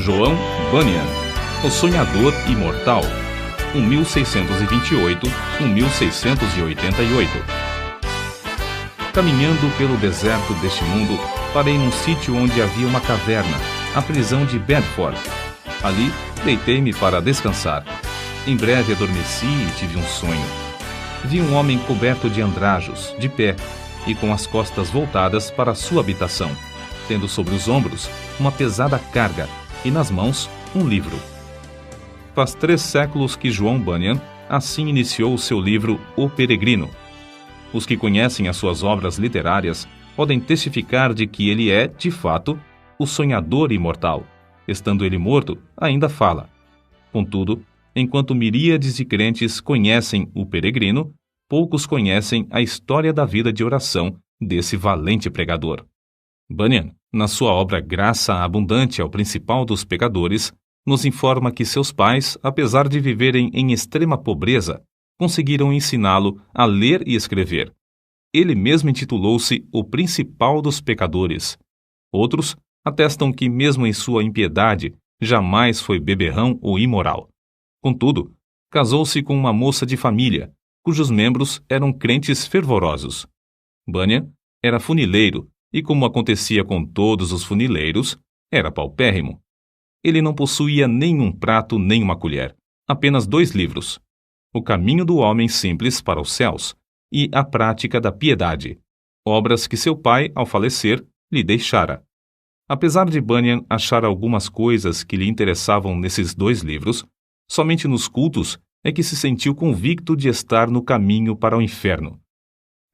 João Bunyan, o sonhador imortal, 1628-1688. Caminhando pelo deserto deste mundo, parei num sítio onde havia uma caverna, a prisão de Bedford. Ali, deitei-me para descansar. Em breve adormeci e tive um sonho. Vi um homem coberto de andrajos, de pé, e com as costas voltadas para a sua habitação, tendo sobre os ombros uma pesada carga e nas mãos um livro. Faz 3 séculos que João Bunyan assim iniciou o seu livro O Peregrino. Os que conhecem as suas obras literárias podem testificar de que ele é, de fato, o sonhador imortal. Estando ele morto, ainda fala. Contudo, enquanto miríades de crentes conhecem o Peregrino, poucos conhecem a história da vida de oração desse valente pregador. Bunyan, na sua obra Graça Abundante ao Principal dos Pecadores, nos informa que seus pais, apesar de viverem em extrema pobreza, conseguiram ensiná-lo a ler e escrever. Ele mesmo intitulou-se o Principal dos Pecadores. Outros atestam que, mesmo em sua impiedade, jamais foi beberrão ou imoral. Contudo, casou-se com uma moça de família, cujos membros eram crentes fervorosos. Bunyan era funileiro e, como acontecia com todos os funileiros, era paupérrimo. Ele não possuía nem um prato nem uma colher, apenas 2 livros: O Caminho do Homem Simples para os Céus e A Prática da Piedade, obras que seu pai, ao falecer, lhe deixara. Apesar de Bunyan achar algumas coisas que lhe interessavam nesses 2 livros, somente nos cultos é que se sentiu convicto de estar no caminho para o inferno.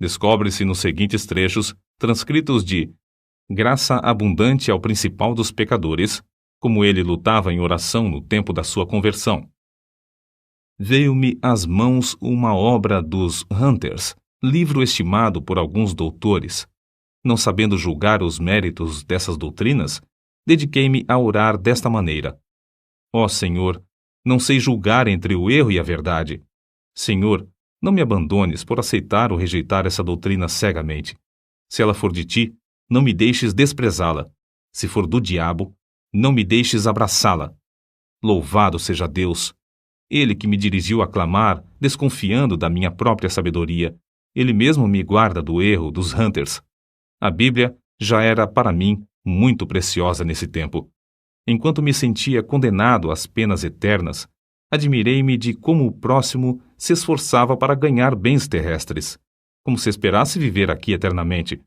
Descobre-se nos seguintes trechos, transcritos de Graça Abundante ao Principal dos Pecadores, como ele lutava em oração no tempo da sua conversão. Veio-me às mãos uma obra dos Hunters, livro estimado por alguns doutores. Não sabendo julgar os méritos dessas doutrinas, dediquei-me a orar desta maneira: Ó Senhor, não sei julgar entre o erro e a verdade. Senhor, não me abandones por aceitar ou rejeitar essa doutrina cegamente. Se ela for de ti, não me deixes desprezá-la. Se for do diabo, não me deixes abraçá-la. Louvado seja Deus! Ele que me dirigiu a clamar, desconfiando da minha própria sabedoria, ele mesmo me guarda do erro dos Hunters. A Bíblia já era para mim muito preciosa nesse tempo. Enquanto me sentia condenado às penas eternas, admirei-me de como o próximo se esforçava para ganhar bens terrestres, como se esperasse viver aqui eternamente.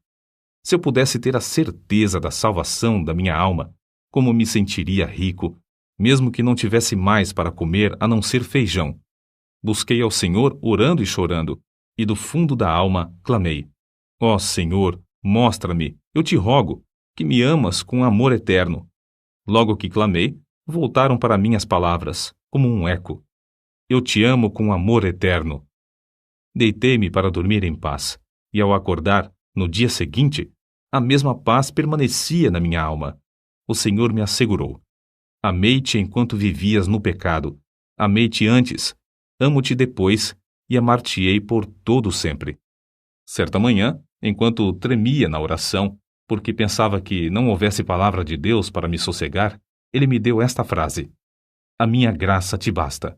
Se eu pudesse ter a certeza da salvação da minha alma, como me sentiria rico, mesmo que não tivesse mais para comer a não ser feijão. Busquei ao Senhor orando e chorando, e do fundo da alma clamei: Ó Senhor, mostra-me, eu te rogo, que me amas com amor eterno. Logo que clamei, voltaram para mim as palavras, como um eco: Eu te amo com amor eterno. Deitei-me para dormir em paz, e ao acordar, no dia seguinte, a mesma paz permanecia na minha alma. O Senhor me assegurou: Amei-te enquanto vivias no pecado. Amei-te antes, amo-te depois, e amar-te-ei por todo sempre. Certa manhã, enquanto tremia na oração, porque pensava que não houvesse palavra de Deus para me sossegar, ele me deu esta frase: A minha graça te basta.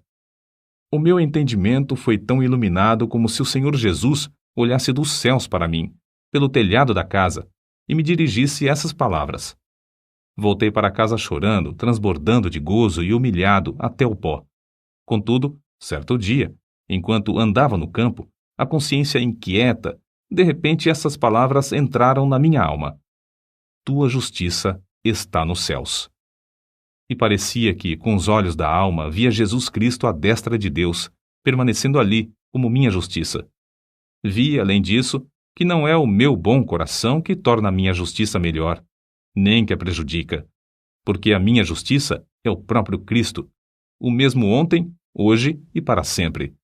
O meu entendimento foi tão iluminado como se o Senhor Jesus olhasse dos céus para mim, pelo telhado da casa, e me dirigisse essas palavras. Voltei para casa chorando, transbordando de gozo e humilhado até o pó. Contudo, certo dia, enquanto andava no campo, a consciência inquieta, de repente essas palavras entraram na minha alma: Tua justiça está nos céus. E parecia que, com os olhos da alma, via Jesus Cristo à destra de Deus, permanecendo ali como minha justiça. Vi, além disso, que não é o meu bom coração que torna a minha justiça melhor, nem que a prejudica, porque a minha justiça é o próprio Cristo, o mesmo ontem, hoje e para sempre.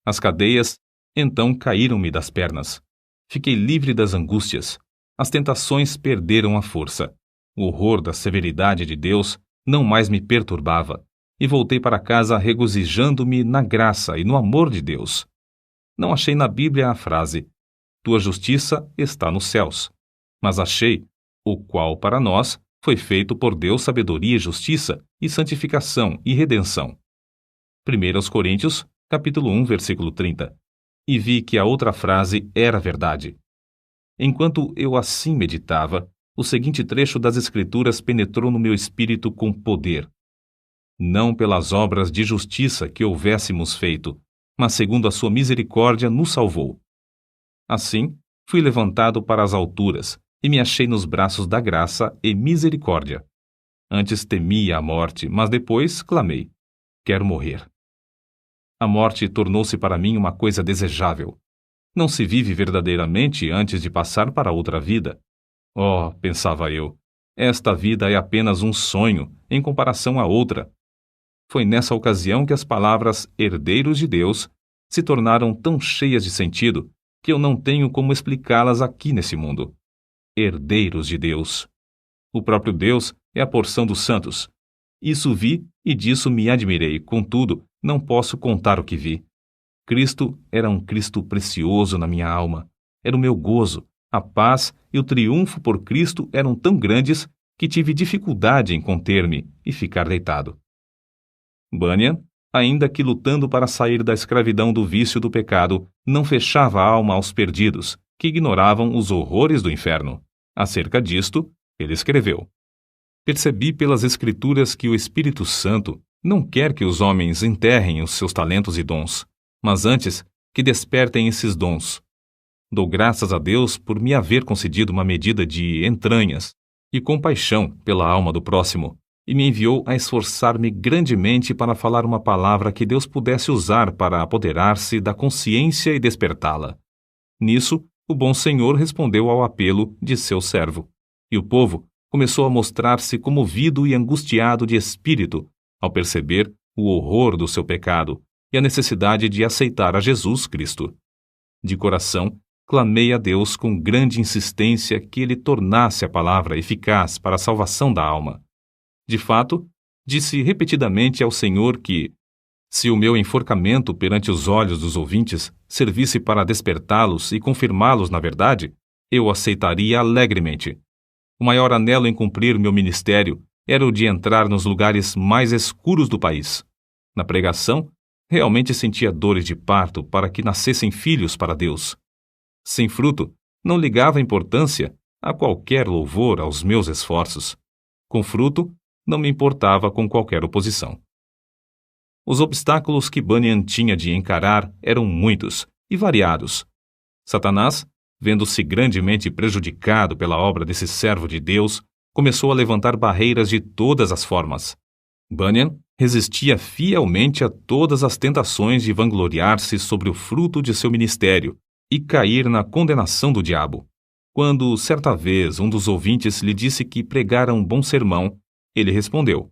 As cadeias, então, caíram-me das pernas. Fiquei livre das angústias. As tentações perderam a força. O horror da severidade de Deus não mais me perturbava, e voltei para casa regozijando-me na graça e no amor de Deus. Não achei na Bíblia a frase: Tua justiça está nos céus, mas achei o qual para nós foi feito por Deus sabedoria e justiça, e santificação e redenção. 1 Coríntios, capítulo 1, versículo 30. E vi que a outra frase era verdade. Enquanto eu assim meditava, o seguinte trecho das Escrituras penetrou no meu espírito com poder. Não pelas obras de justiça que houvéssemos feito, mas segundo a sua misericórdia nos salvou. Assim, fui levantado para as alturas, e me achei nos braços da graça e misericórdia. Antes temia a morte, mas depois clamei: quero morrer. A morte tornou-se para mim uma coisa desejável. Não se vive verdadeiramente antes de passar para outra vida. Oh, pensava eu, esta vida é apenas um sonho em comparação à outra. Foi nessa ocasião que as palavras herdeiros de Deus se tornaram tão cheias de sentido que eu não tenho como explicá-las aqui nesse mundo. Herdeiros de Deus. O próprio Deus é a porção dos santos. Isso vi e disso me admirei, contudo, não posso contar o que vi. Cristo era um Cristo precioso na minha alma. Era o meu gozo, a paz e o triunfo por Cristo eram tão grandes que tive dificuldade em conter-me e ficar deitado. Bunyan, ainda que lutando para sair da escravidão do vício do pecado, não fechava a alma aos perdidos, que ignoravam os horrores do inferno. Acerca disto, ele escreveu: percebi pelas Escrituras que o Espírito Santo não quer que os homens enterrem os seus talentos e dons, mas antes que despertem esses dons. Dou graças a Deus por me haver concedido uma medida de entranhas e compaixão pela alma do próximo, e me enviou a esforçar-me grandemente para falar uma palavra que Deus pudesse usar para apoderar-se da consciência e despertá-la. Nisso, o bom Senhor respondeu ao apelo de seu servo, e o povo começou a mostrar-se comovido e angustiado de espírito ao perceber o horror do seu pecado e a necessidade de aceitar a Jesus Cristo. De coração, clamei a Deus com grande insistência que ele tornasse a palavra eficaz para a salvação da alma. De fato, disse repetidamente ao Senhor que, se o meu enforcamento perante os olhos dos ouvintes servisse para despertá-los e confirmá-los na verdade, eu aceitaria alegremente. O maior anelo em cumprir meu ministério era o de entrar nos lugares mais escuros do país. Na pregação, realmente sentia dores de parto para que nascessem filhos para Deus. Sem fruto, não ligava importância a qualquer louvor aos meus esforços. Com fruto, não me importava com qualquer oposição. Os obstáculos que Bunyan tinha de encarar eram muitos e variados. Satanás, vendo-se grandemente prejudicado pela obra desse servo de Deus, começou a levantar barreiras de todas as formas. Bunyan resistia fielmente a todas as tentações de vangloriar-se sobre o fruto de seu ministério e cair na condenação do diabo. Quando, certa vez, um dos ouvintes lhe disse que pregara um bom sermão, ele respondeu: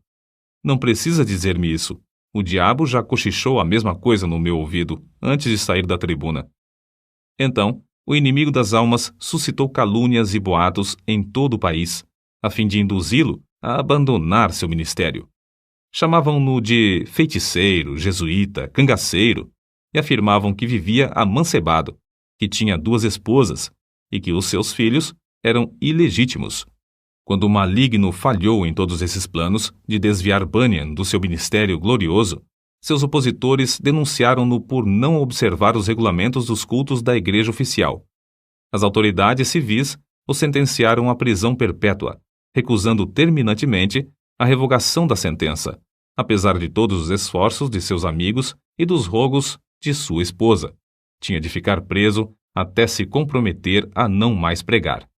não precisa dizer-me isso. O diabo já cochichou a mesma coisa no meu ouvido antes de sair da tribuna. Então, o inimigo das almas suscitou calúnias e boatos em todo o país, a fim de induzi-lo a abandonar seu ministério. Chamavam-no de feiticeiro, jesuíta, cangaceiro, e afirmavam que vivia amancebado, que tinha 2 esposas e que os seus filhos eram ilegítimos. Quando o maligno falhou em todos esses planos de desviar Bunyan do seu ministério glorioso, seus opositores denunciaram-no por não observar os regulamentos dos cultos da igreja oficial. As autoridades civis o sentenciaram à prisão perpétua, recusando terminantemente a revogação da sentença, apesar de todos os esforços de seus amigos e dos rogos de sua esposa. Tinha de ficar preso até se comprometer a não mais pregar.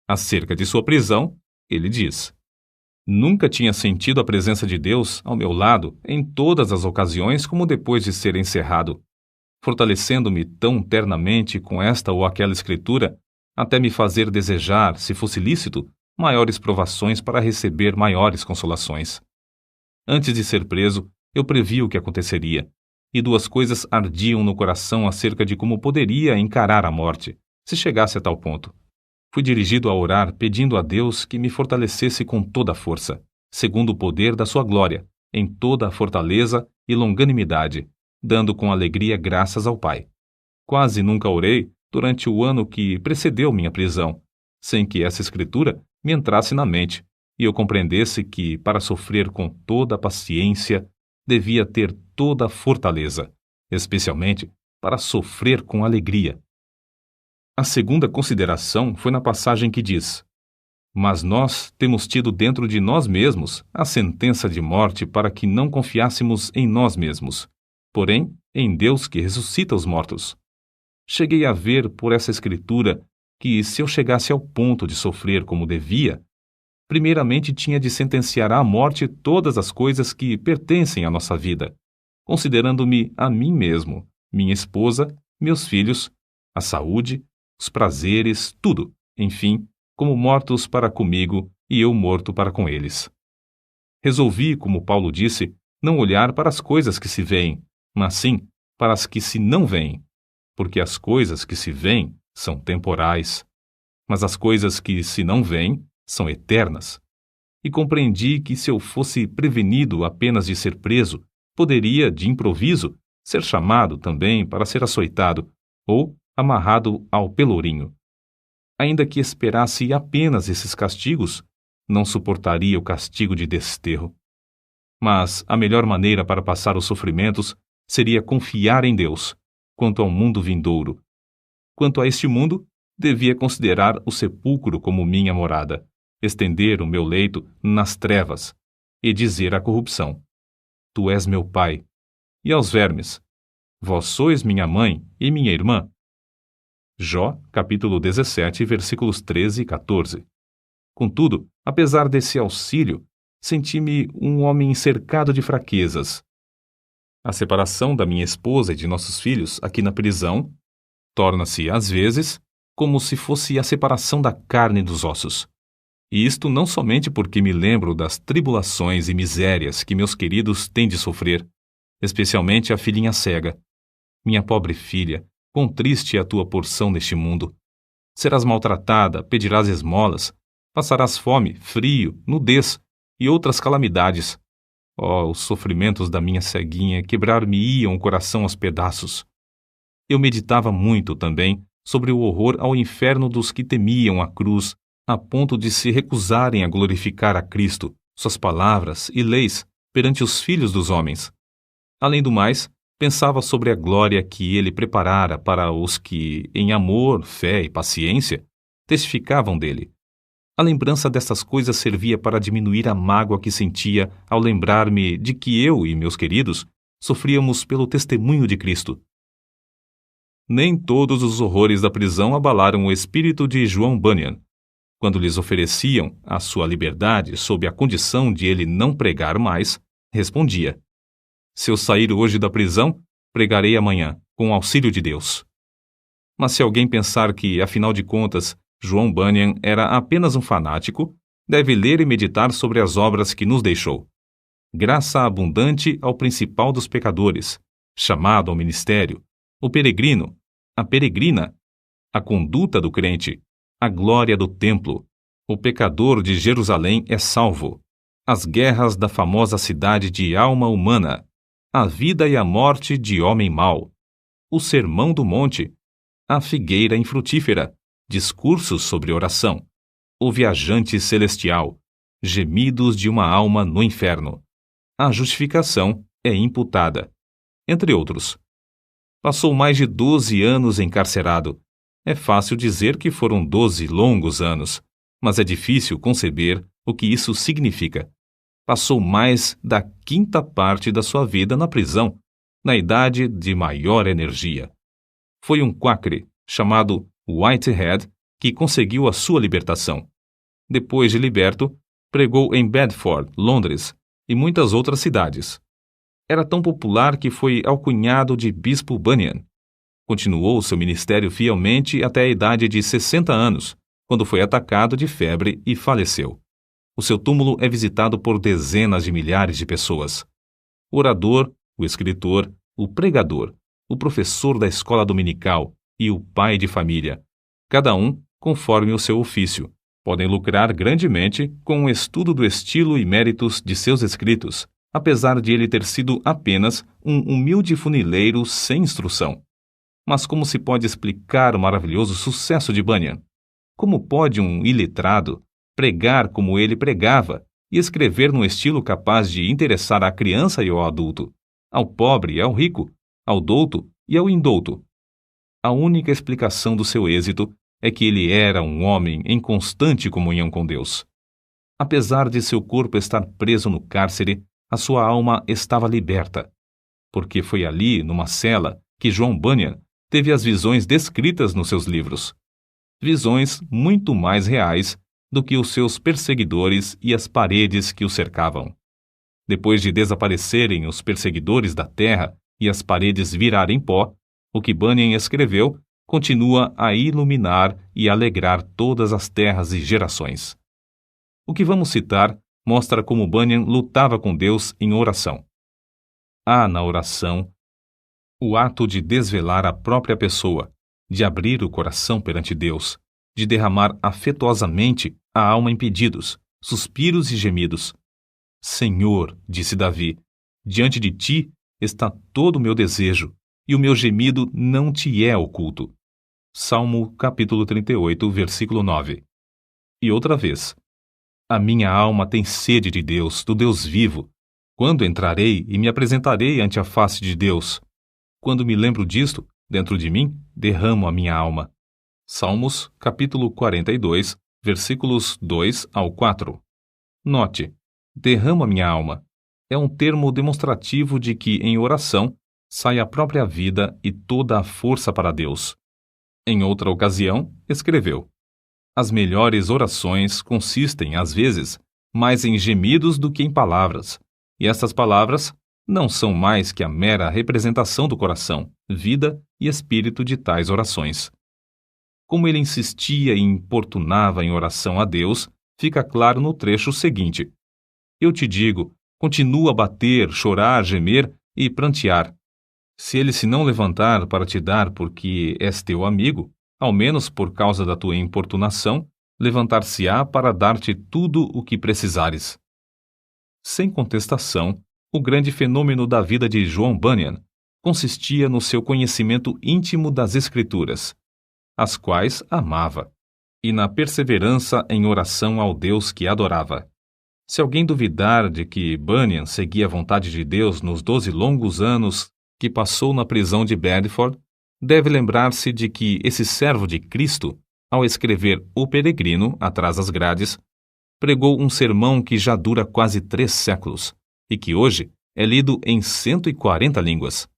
Acerca de sua prisão, ele diz: nunca tinha sentido a presença de Deus ao meu lado em todas as ocasiões como depois de ser encerrado, fortalecendo-me tão ternamente com esta ou aquela escritura, até me fazer desejar, se fosse lícito, maiores provações para receber maiores consolações. Antes de ser preso, eu previ o que aconteceria, e 2 coisas ardiam no coração acerca de como poderia encarar a morte, se chegasse a tal ponto. Fui dirigido a orar pedindo a Deus que me fortalecesse com toda a força, segundo o poder da sua glória, em toda a fortaleza e longanimidade, dando com alegria graças ao Pai. Quase nunca orei durante o ano que precedeu minha prisão, sem que essa escritura me entrasse na mente, e eu compreendesse que, para sofrer com toda a paciência, devia ter toda a fortaleza, especialmente para sofrer com alegria. A segunda consideração foi na passagem que diz: Mas nós temos tido dentro de nós mesmos a sentença de morte para que não confiássemos em nós mesmos, porém em Deus que ressuscita os mortos. Cheguei a ver por essa escritura que, se eu chegasse ao ponto de sofrer como devia, primeiramente tinha de sentenciar à morte todas as coisas que pertencem à nossa vida, considerando-me a mim mesmo, minha esposa, meus filhos, a saúde, os prazeres, tudo, enfim, como mortos para comigo e eu morto para com eles. Resolvi, como Paulo disse, não olhar para as coisas que se veem, mas sim para as que se não veem, porque as coisas que se veem são temporais, mas as coisas que se não veem são eternas. E compreendi que, se eu fosse prevenido apenas de ser preso, poderia, de improviso, ser chamado também para ser açoitado ou amarrado ao pelourinho. Ainda que esperasse apenas esses castigos, não suportaria o castigo de desterro. Mas a melhor maneira para passar os sofrimentos seria confiar em Deus, quanto ao mundo vindouro. Quanto a este mundo, devia considerar o sepulcro como minha morada, estender o meu leito nas trevas e dizer à corrupção: Tu és meu pai, e aos vermes: Vós sois minha mãe e minha irmã. Jó, capítulo 17, versículos 13 e 14. Contudo, apesar desse auxílio, senti-me um homem cercado de fraquezas. A separação da minha esposa e de nossos filhos aqui na prisão torna-se, às vezes, como se fosse a separação da carne dos ossos. E isto não somente porque me lembro das tribulações e misérias que meus queridos têm de sofrer, especialmente a filhinha cega. Minha pobre filha, quão triste é a tua porção neste mundo. Serás maltratada, pedirás esmolas, passarás fome, frio, nudez e outras calamidades. Oh, os sofrimentos da minha ceguinha quebrar-me-iam o coração aos pedaços. Eu meditava muito também sobre o horror ao inferno dos que temiam a cruz, a ponto de se recusarem a glorificar a Cristo, suas palavras e leis perante os filhos dos homens. Além do mais, pensava sobre a glória que ele preparara para os que, em amor, fé e paciência, testificavam dele. A lembrança destas coisas servia para diminuir a mágoa que sentia ao lembrar-me de que eu e meus queridos sofríamos pelo testemunho de Cristo. Nem todos os horrores da prisão abalaram o espírito de João Bunyan. Quando lhes ofereciam a sua liberdade sob a condição de ele não pregar mais, respondia: Se eu sair hoje da prisão, pregarei amanhã, com o auxílio de Deus. Mas se alguém pensar que, afinal de contas, João Bunyan era apenas um fanático, deve ler e meditar sobre as obras que nos deixou. Graça abundante ao principal dos pecadores, chamado ao ministério, o peregrino, a peregrina, a conduta do crente, a glória do templo, o pecador de Jerusalém é salvo, as guerras da famosa cidade de alma humana, a vida e a morte de homem mau, o sermão do monte, a figueira infrutífera, discursos sobre oração, o viajante celestial, gemidos de uma alma no inferno, a justificação é imputada, entre outros. Passou mais de 12 anos encarcerado. É fácil dizer que foram 12 longos anos, mas é difícil conceber o que isso significa. Passou mais da quinta parte da sua vida na prisão, na idade de maior energia. Foi um quacre, chamado Whitehead, que conseguiu a sua libertação. Depois de liberto, pregou em Bedford, Londres e muitas outras cidades. Era tão popular que foi alcunhado de Bispo Bunyan. Continuou seu ministério fielmente até a idade de 60 anos, quando foi atacado de febre e faleceu. O seu túmulo é visitado por dezenas de milhares de pessoas. O orador, o escritor, o pregador, o professor da escola dominical e o pai de família, cada um conforme o seu ofício, podem lucrar grandemente com o estudo do estilo e méritos de seus escritos, apesar de ele ter sido apenas um humilde funileiro sem instrução. Mas como se pode explicar o maravilhoso sucesso de Bunyan? Como pode um iletrado, pregar como ele pregava e escrever num estilo capaz de interessar à criança e ao adulto, ao pobre e ao rico, ao douto e ao indouto. A única explicação do seu êxito é que ele era um homem em constante comunhão com Deus. Apesar de seu corpo estar preso no cárcere, a sua alma estava liberta, porque foi ali, numa cela, que John Bunyan teve as visões descritas nos seus livros. Visões muito mais reais do que os seus perseguidores e as paredes que o cercavam. Depois de desaparecerem os perseguidores da terra e as paredes virarem pó, o que Bunyan escreveu continua a iluminar e alegrar todas as terras e gerações. O que vamos citar mostra como Bunyan lutava com Deus em oração. Há na oração o ato de desvelar a própria pessoa, de abrir o coração perante Deus, de derramar afetuosamente a alma em pedidos, suspiros e gemidos. Senhor, disse Davi, diante de ti está todo o meu desejo, e o meu gemido não te é oculto. Salmo capítulo 38, versículo 9. E outra vez, a minha alma tem sede de Deus, do Deus vivo. Quando entrarei e me apresentarei ante a face de Deus? Quando me lembro disto, dentro de mim, derramo a minha alma. Salmos capítulo 42, versículos 2 ao 4. Note, derramo a minha alma. É um termo demonstrativo de que, em oração, sai a própria vida e toda a força para Deus. Em outra ocasião, escreveu: as melhores orações consistem, às vezes, mais em gemidos do que em palavras, e estas palavras não são mais que a mera representação do coração, vida e espírito de tais orações. Como ele insistia e importunava em oração a Deus, fica claro no trecho seguinte: eu te digo, continua a bater, chorar, gemer e prantear. Se ele se não levantar para te dar porque és teu amigo, ao menos por causa da tua importunação, levantar-se-á para dar-te tudo o que precisares. Sem contestação, o grande fenômeno da vida de John Bunyan consistia no seu conhecimento íntimo das Escrituras, as quais amava, e na perseverança em oração ao Deus que adorava. Se alguém duvidar de que Bunyan seguia a vontade de Deus nos 12 longos anos que passou na prisão de Bedford, deve lembrar-se de que esse servo de Cristo, ao escrever O Peregrino, atrás das grades, pregou um sermão que já dura quase 3 séculos e que hoje é lido em 140 línguas.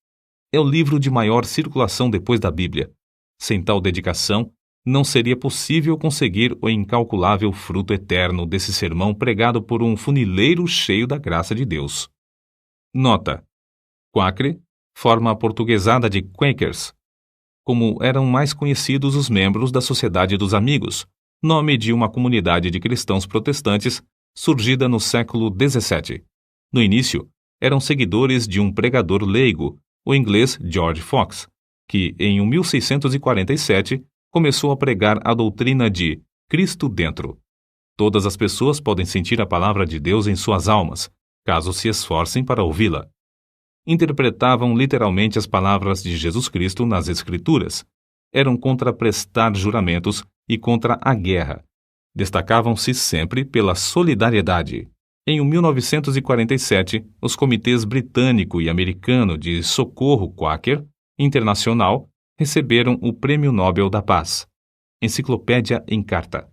É o livro de maior circulação depois da Bíblia. Sem tal dedicação, não seria possível conseguir o incalculável fruto eterno desse sermão pregado por um funileiro cheio da graça de Deus. Nota: Quakre, forma aportuguesada de Quakers, como eram mais conhecidos os membros da Sociedade dos Amigos, nome de uma comunidade de cristãos protestantes surgida no século XVII. No início, eram seguidores de um pregador leigo, o inglês George Fox, que, em 1647, começou a pregar a doutrina de Cristo dentro. Todas as pessoas podem sentir a palavra de Deus em suas almas, caso se esforcem para ouvi-la. Interpretavam literalmente as palavras de Jesus Cristo nas Escrituras. Eram contra prestar juramentos e contra a guerra. Destacavam-se sempre pela solidariedade. Em 1947, os comitês britânico e americano de socorro Quaker Internacional receberam o Prêmio Nobel da Paz. Enciclopédia em Carta.